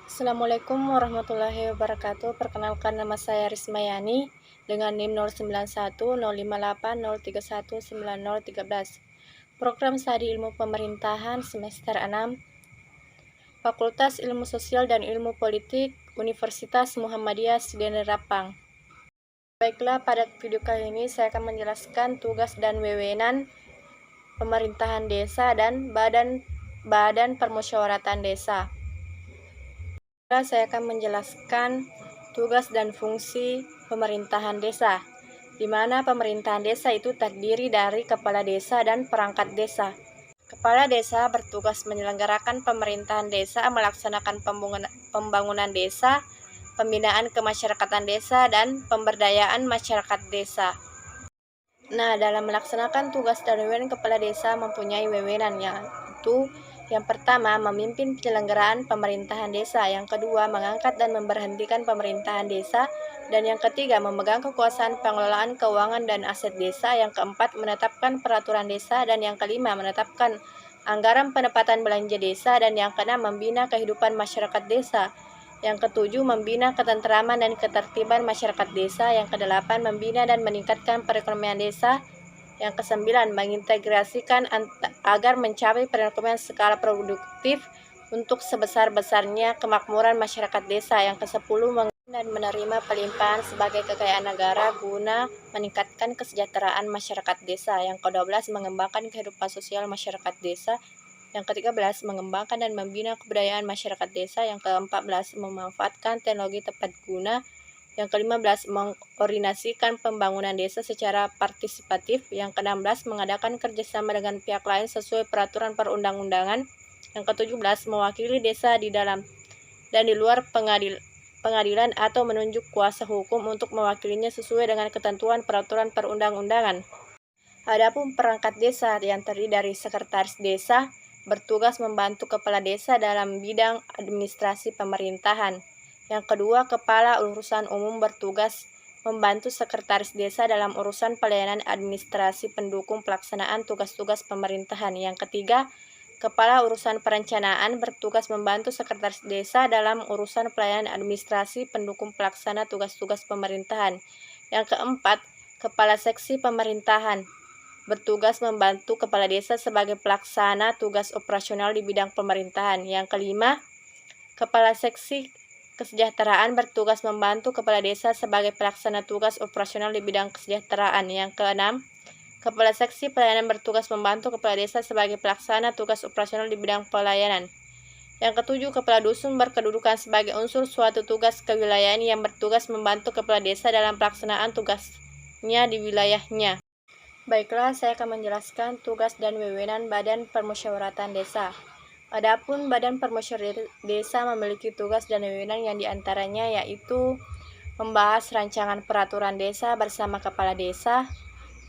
Assalamualaikum warahmatullahi wabarakatuh. Perkenalkan, nama saya Rismayani dengan NIM 09105803190013. Program Studi Ilmu Pemerintahan semester 6, Fakultas Ilmu Sosial dan Ilmu Politik, Universitas Muhammadiyah Sidenrapang. Baiklah, pada video kali ini saya akan menjelaskan tugas dan wewenang pemerintahan desa dan badan permusyawaratan desa. Saya akan menjelaskan tugas dan fungsi pemerintahan desa, di mana pemerintahan desa itu terdiri dari kepala desa dan perangkat desa. Kepala desa bertugas menyelenggarakan pemerintahan desa, melaksanakan pembangunan desa, pembinaan kemasyarakatan desa, dan pemberdayaan masyarakat desa. Nah, dalam melaksanakan tugas dan wewenang kepala desa mempunyai wewenang, yaitu yang pertama, memimpin penyelenggaraan pemerintahan desa. Yang kedua, mengangkat dan memberhentikan pemerintahan desa. Dan yang ketiga, memegang kekuasaan pengelolaan keuangan dan aset desa. Yang keempat, menetapkan peraturan desa. Dan yang kelima, menetapkan anggaran pendapatan belanja desa. Dan yang keenam, membina kehidupan masyarakat desa. Yang ketujuh, membina ketentraman dan ketertiban masyarakat desa. Yang kedelapan, membina dan meningkatkan perekonomian desa. Yang kesembilan, mengintegrasikan agar mencapai perekonomian skala produktif untuk sebesar-besarnya kemakmuran masyarakat desa. Yang kesepuluh, dan menerima pelimpahan sebagai kekayaan negara guna meningkatkan kesejahteraan masyarakat desa. Yang ke-12, mengembangkan kehidupan sosial masyarakat desa. Yang ke-13, mengembangkan dan membina kebudayaan masyarakat desa. Yang ke-14, memanfaatkan teknologi tepat guna. Yang ke-15, mengkoordinasikan pembangunan desa secara partisipatif. Yang ke-16, mengadakan kerjasama dengan pihak lain sesuai peraturan perundang-undangan. Yang ke-17, mewakili desa di dalam dan di luar pengadilan atau menunjuk kuasa hukum untuk mewakilinya sesuai dengan ketentuan peraturan perundang-undangan. Adapun perangkat desa yang terdiri dari sekretaris desa bertugas membantu kepala desa dalam bidang administrasi pemerintahan. Yang kedua, kepala urusan umum bertugas membantu sekretaris desa dalam urusan pelayanan administrasi pendukung pelaksanaan tugas-tugas pemerintahan. Yang ketiga, kepala urusan perencanaan bertugas membantu sekretaris desa dalam urusan pelayanan administrasi pendukung pelaksana tugas-tugas pemerintahan. Yang keempat, kepala seksi pemerintahan bertugas membantu kepala desa sebagai pelaksana tugas operasional di bidang pemerintahan. Yang kelima, kepala seksi kesejahteraan bertugas membantu kepala desa sebagai pelaksana tugas operasional di bidang kesejahteraan. Yang keenam, kepala seksi pelayanan bertugas membantu kepala desa sebagai pelaksana tugas operasional di bidang pelayanan. Yang ketujuh, kepala dusun berkedudukan sebagai unsur suatu tugas kewilayahan yang bertugas membantu kepala desa dalam pelaksanaan tugasnya di wilayahnya. Baiklah, saya akan menjelaskan tugas dan wewenang Badan Permusyawaratan Desa. Adapun Badan Permusyawaratan Desa memiliki tugas dan wewenang yang diantaranya yaitu membahas rancangan peraturan desa bersama kepala desa.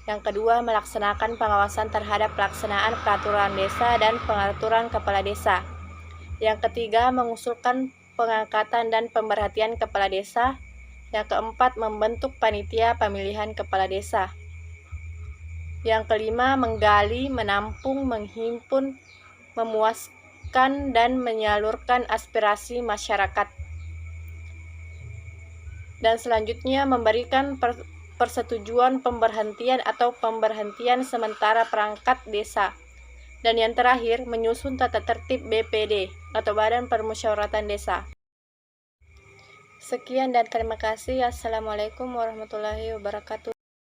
Yang kedua, melaksanakan pengawasan terhadap pelaksanaan peraturan desa dan pengaturan kepala desa. Yang ketiga, mengusulkan pengangkatan dan pemberhentian kepala desa. Yang keempat, membentuk panitia pemilihan kepala desa. Yang kelima, menggali, menampung, menghimpun, memuaskan, dan menyalurkan aspirasi masyarakat. Dan selanjutnya, memberikan persetujuan pemberhentian atau pemberhentian sementara perangkat desa. Dan yang terakhir, menyusun tata tertib BPD atau Badan Permusyawaratan Desa. Sekian dan terima kasih. Assalamualaikum warahmatullahi wabarakatuh.